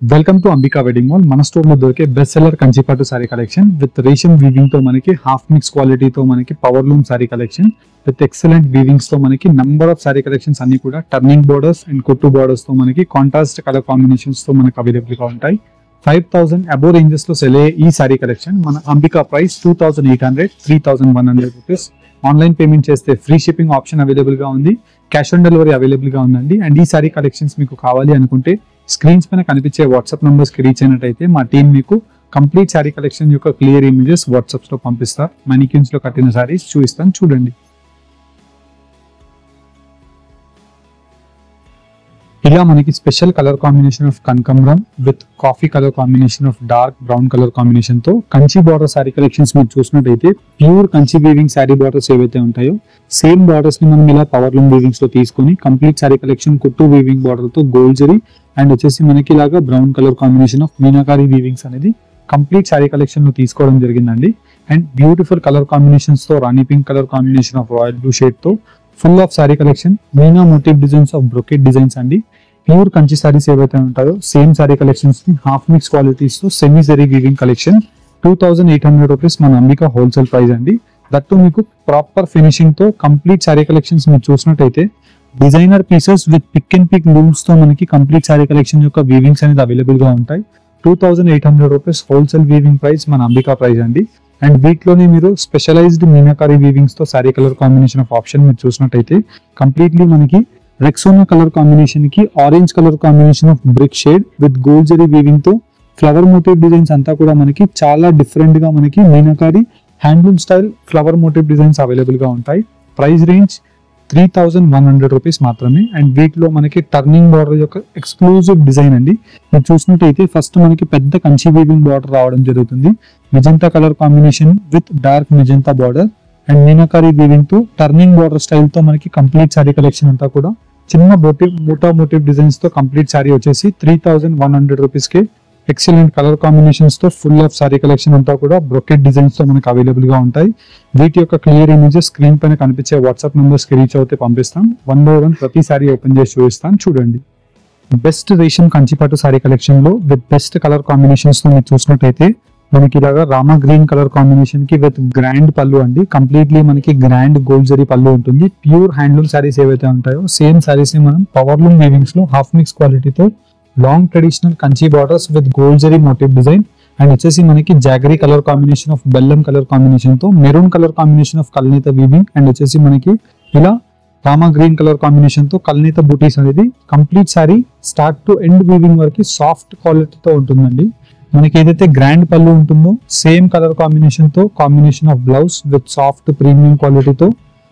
Welcome to Ambika wedding mall. మన store లో దొరికే బెస్ట్ సెల్లర్ కంచిపట్టు సారీ కలెక్షన్ విత్ రేషం వీవింగ్ తో మనకి హాఫ్ మిక్స్ క్వాలిటీతో మనకి power loom sari collection with excellent weavings తో మనకి నంబర్ ఆఫ్ సారీ కలెక్షన్స్ అన్ని కూడా టర్నింగ్ బోర్డర్స్ అండ్ కుట్టు బోర్డర్స్ తో మనకి కాంట్రాస్ట్ కలర్ కాంబినేషన్స్ తో మనకి అవైలబుల్ గా ఉంటాయి. 5000 అబోవ్ రేంజెస్ లో సెల్ అయ్యే ఈ సారీ కలెక్షన్ మన Ambika price 2800 3100 rupees. Online payment చేస్తే ఫ్రీ షిప్పింగ్ ఆప్షన్ అవైలబుల్ గా ఉంది. క్యాష్ ఆన్ డెలివరీ అవైలబుల్ గా ఉందండి. అండ్ ఈ సారీ కలెక్షన్స్ మీకు కావాలి అనుకుంటే స్క్రీన్స్ పైన కనిపించే వాట్సాప్ నంబర్స్ కి రీచ్ అయినట్టయితే మా టీం మీకు కంప్లీట్ సారీ కలెక్షన్ యొక్క క్లియర్ ఇమేజెస్ వాట్సాప్స్ లో పంపిస్తారు. మనీకిన్స్ లో కట్టిన సారీస్ చూపిస్తాను, చూడండి. ఇలా మనకి స్పెషల్ కలర్ కాంబినేషన్ ఆఫ్ కనకాంబరం with coffee colour combination of dark brown colour combination తో కంచి బార్డర్ సారీ కలెక్షన్స్ మీరు చూసినట్టయితే pure Kanchi weaving sorry borders ఏవైతే ఉంటాయో సేమ్ బార్డర్స్ ని మనం ఇలా పవర్ లూమ్ వీవింగ్స్ లో తీసుకొని కంప్లీట్ సారీ కలెక్షన్ కుట్టు వీవింగ్ బార్డర్ తో గోల్డ్ జరీ అండ్ వచ్చేసి మనకి ఇలాగా brown colour combination of meenakari weavings అనేది కంప్లీట్ సారీ కలెక్షన్ లో తీసుకోవడం జరిగిందండి. అండ్ బ్యూటిఫుల్ కలర్ కాంబినేషన్స్ తో రాణి pink colour combination of royal blue shade తో ఫుల్ ఆఫ్ సారీ కలెక్షన్ మీనా motif designs of brocade designs అండి. ప్యూర్ కంచి సారీస్ ఏవైతే ఉంటాయో సేమ్ సారీ కలెక్షన్స్ ని హాఫ్ మిక్స్ క్వాలిటీస్ తో semi zari weaving collection 2800 rupees మన అంబికా హోల్సేల్ ప్రైస్ అండి. దట్టు మీకు ప్రాపర్ ఫినిషింగ్ తో కంప్లీట్ సారీ కలెక్షన్స్ మీరు చూసినట్టయితే designer pieces with pick and pick looms తో మనకి కంప్లీట్ సారీ కలెక్షన్ యొక్క వీవింగ్స్ అనేది అవైలబుల్ గా ఉంటాయి. 2800 రూపీస్ హోల్సేల్ వీవింగ్ ప్రైస్ మన అంబికా ప్రైస్ అండి. అండ్ వీటిలోనే మీరు స్పెషలైజ్డ్ మీనాకారి వీవింగ్స్ తో sorry colour combination of option మీరు చూసినట్టయితే కంప్లీట్లీ మనకి రెక్సోనా కలర్ కాంబినేషన్ కి orange colour combination of brick shade with gold zari weaving తో ఫ్లవర్ మోటివ్ డిజైన్స్ అంతా కూడా మనకి చాలా డిఫరెంట్ గా మనకి meenakari handloom style flower motive designs available గా ఉంటాయి. ప్రైస్ రేంజ్ 3100 రూపీస్ మాత్రమే. అండ్ వీటిలో మనకి టర్నింగ్ బార్డర్ యొక్క ఎక్స్క్లూజివ్ డిజైన్ అండి. మీరు చూసినట్టయితే ఫస్ట్ మనకి పెద్ద కంచి వీవింగ్ బార్డర్ రావడం జరుగుతుంది. Magenta colour combination with dark magenta border and meenakari weaving తో టర్నింగ్ బార్డర్ స్టైల్ తో మనకి కంప్లీట్ సారీ కలెక్షన్ అంతా కూడా చిన్న మోటా మోటివ్ డిజైన్స్ తో కంప్లీట్ సారీ వచ్చేసి 3100 రూపీస్ కి ఎక్సలెంట్ కలర్ కాంబినేషన్స్ తో ఫుల్ ఆఫ్ సారీ కలెక్షన్ అంతా కూడా బ్రొకెట్ డిజైన్స్ తో మనకి అవైలబుల్ గా ఉంటాయి. వీటి యొక్క క్లియర్ ఇమేజెస్ స్క్రీన్ పైన కనిపించే వాట్సాప్ నంబర్స్ కి రీచ్ అవుతే పంపిస్తాం. 1 by 1 ప్రతి సారీ ఓపెన్ చేసి చూపిస్తాను, చూడండి. బెస్ట్ రేషం కంచిపట్టు సారీ కలెక్షన్ లో విత్ బెస్ట్ కలర్ కాంబినేషన్స్ తో మీరు చూసినట్టయితే మనకి ఇలాగా రామా గ్రీన్ కలర్ కాంబినేషన్ కి విత్ గ్రాండ్ పళ్ళు అండి. కంప్లీట్లీ మనకి గ్రాండ్ గోల్డ్ జరీ పళ్ళు ఉంటుంది. ప్యూర్ హ్యాండ్లూమ్ సారీస్ ఏవైతే ఉంటాయో సేమ్ సారీస్ ని మనం పవర్ లూమ్ వీవింగ్స్ లో హాఫ్ మిక్స్ క్వాలిటీతో long traditional Kanchi borders with gold zari motif design and వచ్చేసి మనకి జాగరీ కలర్ కాంబినేషన్ ఆఫ్ బెల్లం కలర్ కాంబినేషన్ తో మెరూన్ కలర్ కాంబినేషన్ ఆఫ్ కల్నేత వీవింగ్ అండ్ వచ్చేసి మనకి ఇలా రామా గ్రీన్ కలర్ కాంబినేషన్ తో కల్నేత బూటీస్ అనేది complete sorry start to end weaving వరకు సాఫ్ట్ క్వాలిటీతో ఉంటుందండి. మనకి ఏదైతే గ్రాండ్ పళ్ళు ఉంటుందో సేమ్ కలర్ కాంబినేషన్ తో combination of blouse with soft premium క్వాలిటీతో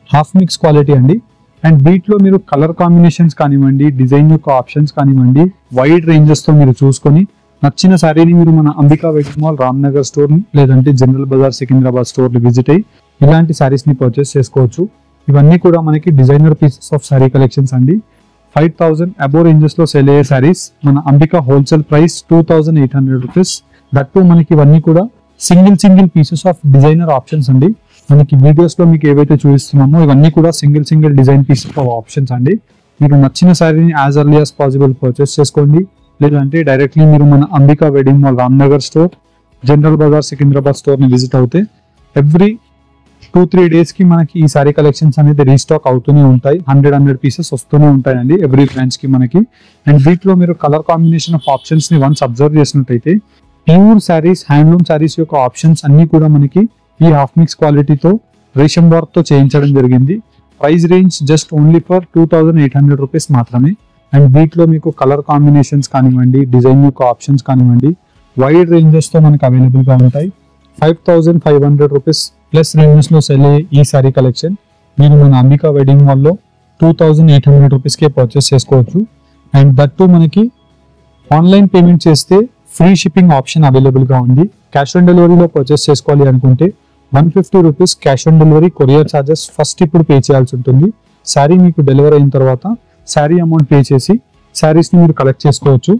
హాఫ్ మిక్స్ క్వాలిటీ అండి. అండ్ వీటిలో మీరు కలర్ కాంబినేషన్స్ కానివ్వండి, డిజైన్ యొక్క ఆప్షన్స్ కానివ్వండి, వైడ్ రేంజెస్ తో మీరు చూసుకొని నచ్చిన సారీని మీరు మన Ambika wedding mall Ramnagar store ని లేదంటే జనరల్ బజార్ సికింద్రాబాద్ స్టోర్ ని విజిట్ అయ్యి ఇలాంటి సారీస్ ని పర్చేస్ చేసుకోవచ్చు. ఇవన్నీ కూడా మనకి designer pieces of sari collections అండి. 5000 అబోవ్ రేంజెస్ లో సెల్ అయ్యే సారీస్ మన Ambika wholesale price 2800 rupees. That మనకి ఇవన్నీ కూడా single pieces of designer options అండి. మనకి వీడియోస్ లో మీకు ఏవైతే చూపిస్తున్నామో ఇవన్నీ కూడా single design pieces of options అండి. మీకు నచ్చిన సారీని as early as possible purchase చేసుకోండి. లేదంటే డైరెక్ట్లీ మీరు మన Ambika wedding mall Ramnagar store, general Bazaar Secunderabad store ని విజిట్ అవుతే ఎవ్రీ 2-3 డేస్ కి మనకి ఈ సారీ కలెక్షన్స్ అనేది రీస్టాక్ అవుతూనే ఉంటాయి. 100 పీసెస్ వస్తూనే ఉంటాయండి ఎవ్రీ బ్రాంచ్ కి మనకి. అండ్ వీటిలో మీరు కలర్ కాంబినేషన్ ఆఫ్ ఆప్షన్స్ ని వన్స్ అబ్జర్వ్ చేసినట్టయితే ప్యూర్ సారీస్ హ్యాండ్లూమ్ సారీస్ యొక్క ఆప్షన్స్ అన్ని కూడా మనకి ఈ హాఫ్ మిక్స్ క్వాలిటీతో రేషం వర్క్ తో చేయించడం జరిగింది. Price range just only for 2800 rupees మాత్రమే. అండ్ వీటిలో మీకు కలర్ కాంబినేషన్స్ కానివ్వండి, డిజైన్ యొక్క ఆప్షన్స్ కానివ్వండి వైడ్ రేంజెస్ తో మనకి అవైలబుల్ గా ఉంటాయి. 5500 రూపీస్ ప్లస్ రేంజెస్ లో సెల్ అయ్యే ఈ సారీ కలెక్షన్ మీరు మన అంబికా వెడ్డింగ్ మాల్ లో 2800 రూపీస్ కే పర్చేస్ చేసుకోవచ్చు. అండ్ దట్టు మనకి ఆన్లైన్ పేమెంట్ చేస్తే ఫ్రీ షిప్పింగ్ ఆప్షన్ అవైలబుల్ గా ఉంది. క్యాష్ ఆన్ డెలివరీలో పర్చేస్ చేసుకోవాలి అనుకుంటే 150 rupees cash on delivery courier charges first ఇప్పుడు పే చేయాల్సి ఉంటుంది. శారీ మీకు డెలివరీ అయిన తర్వాత శారీ అమౌంట్ పే చేసి శారీస్ ని మీరు కలెక్ట్ చేసుకోవచ్చు.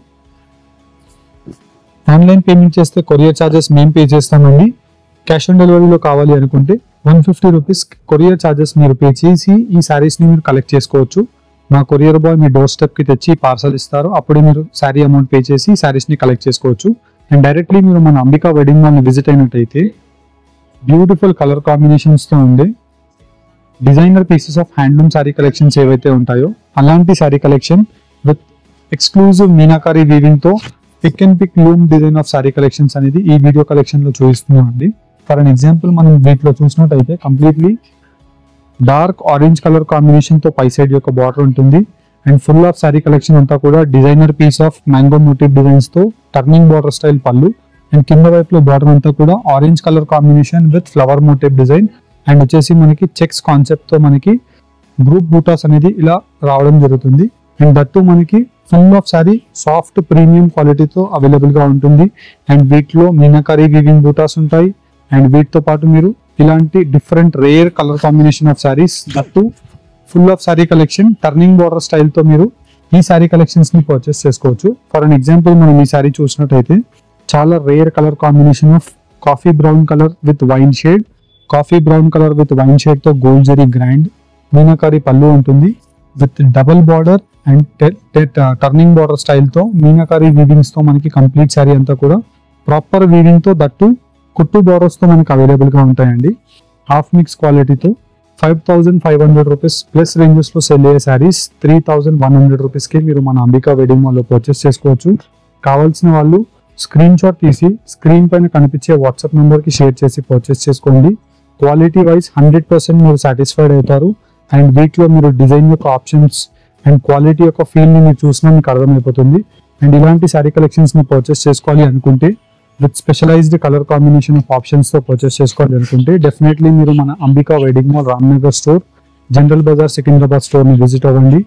ఆన్లైన్ పేమెంట్ చేస్తే కొరియర్ ఛార్జెస్ మేము పే చేస్తామండి. క్యాష్ ఆన్ డెలివరీలో కావాలి అనుకుంటే 150 రూపీస్ కొరియర్ ఛార్జెస్ మీరు పే చేసి ఈ శారీస్ ని మీరు కలెక్ట్ చేసుకోవచ్చు. మా కొరియర్ బాయ్ మీ డోర్ స్టెప్ కి తెచ్చి పార్సల్ ఇస్తారు. అప్పుడే మీరు శారీ అమౌంట్ పే చేసి శారీస్ ని కలెక్ట్ చేసుకోవచ్చు. అండ్ డైరెక్ట్లీ మీరు మన అంబికా వెడ్డింగ్ మాల్ ని విజిట్ అయినట్టయితే బ్యూటిఫుల్ కలర్ కాంబినేషన్స్ తో ఉండే designer pieces of handloom sari collections ఏవైతే ఉంటాయో అలాంటి sari collection with exclusive meenakari weaving తో pick and pick loom design of sari collections అనేది ఈ వీడియో కలెక్షన్ లో చూపిస్తున్నామండి. ఫర్ అన్ ఎగ్జాంపుల్ మనం వీటిలో చూసినట్టయితే completely dark orange colour combination తో పై సైడ్ యొక్క బార్డర్ ఉంటుంది. And full of sari collection అంతా కూడా designer piece of mango motif designs తో టర్నింగ్ బార్డర్ స్టైల్ పళ్ళు. అండ్ కింద వైపులో బార్డర్ అంతా కూడా orange colour combination with flower motif design. And వచ్చేసి మనకి చెక్స్ కాన్సెప్ట్ తో మనకి గ్రూప్ బూటాస్ అనేది ఇలా రావడం జరుగుతుంది. అండ్ దట్టు మనకి full of sari soft premium క్వాలిటీతో అవైలబుల్ గా ఉంటుంది. అండ్ వీటిలో మీనాకారి వీవింగ్ బూటాస్ ఉంటాయి. అండ్ వీటితో పాటు మీరు ఇలాంటి different rare colour combination of saris that full of sari collection turning border style తో మీరు ఈ శారీ కలెక్షన్స్ ని పర్చేస్ చేసుకోవచ్చు. ఫర్ అన్ ఎగ్జాంపుల్ మనం ఈ శారీ చూసినట్టయితే చాలా rare colour combination of coffee brown colour with wine shade, coffee brown colour with wine shade తో గోల్డ్ జరీ గ్రాండ్ మీనాకారి పళ్ళు ఉంటుంది with double border and turning border style తో మీనాకారి వీవింగ్స్ తో మనకి కంప్లీట్ శారీ అంతా కూడా ప్రాపర్ వీవింగ్ తో దట్టు కుట్టు బార్డర్స్ తో మనకి అవైలబుల్ గా ఉంటాయండి. హాఫ్ మిక్స్ క్వాలిటీతో 5,500 రూపీస్ ప్లస్ రేంజెస్ లో సెల్ అయ్యే శారీస్ 3,100 రూపీస్ కి మీరు మన అంబికా వెడ్డింగ్ మాల్ లో పర్చేస్ చేసుకోవచ్చు. కావాల్సిన వాళ్ళు స్క్రీన్ షాట్ తీసి స్క్రీన్ పైన కనిపించే వాట్సాప్ నెంబర్ కి షేర్ చేసి పర్చేస్ చేసుకోండి. క్వాలిటీ వైజ్ 100% మీరు సాటిస్ఫైడ్ అవుతారు. అండ్ వీటిలో మీరు డిజైన్ యొక్క ఆప్షన్స్ అండ్ క్వాలిటీ యొక్క ఫీల్ ని మీరు చూసినా మీకు అర్థమైపోతుంది. అండ్ ఇలాంటి శారీ కలెక్షన్స్ ని పర్చేస్ చేసుకోవాలి అనుకుంటే with specialized colour combination of options తో పర్చేస్ చేసుకోవాలి అనుకుంటే డెఫినెట్లీ మీరు మన Ambika wedding mall Ramnagar store, general Bazaar Secunderabad store ని విజిట్ అవ్వండి.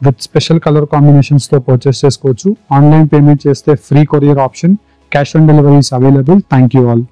విత్ స్పెషల్ కలర్ కాంబినేషన్స్ తో పర్చేస్ చేసుకోవచ్చు. ఆన్లైన్ పేమెంట్ చేస్తే free courier option, cash on delivery is available. Thank you all.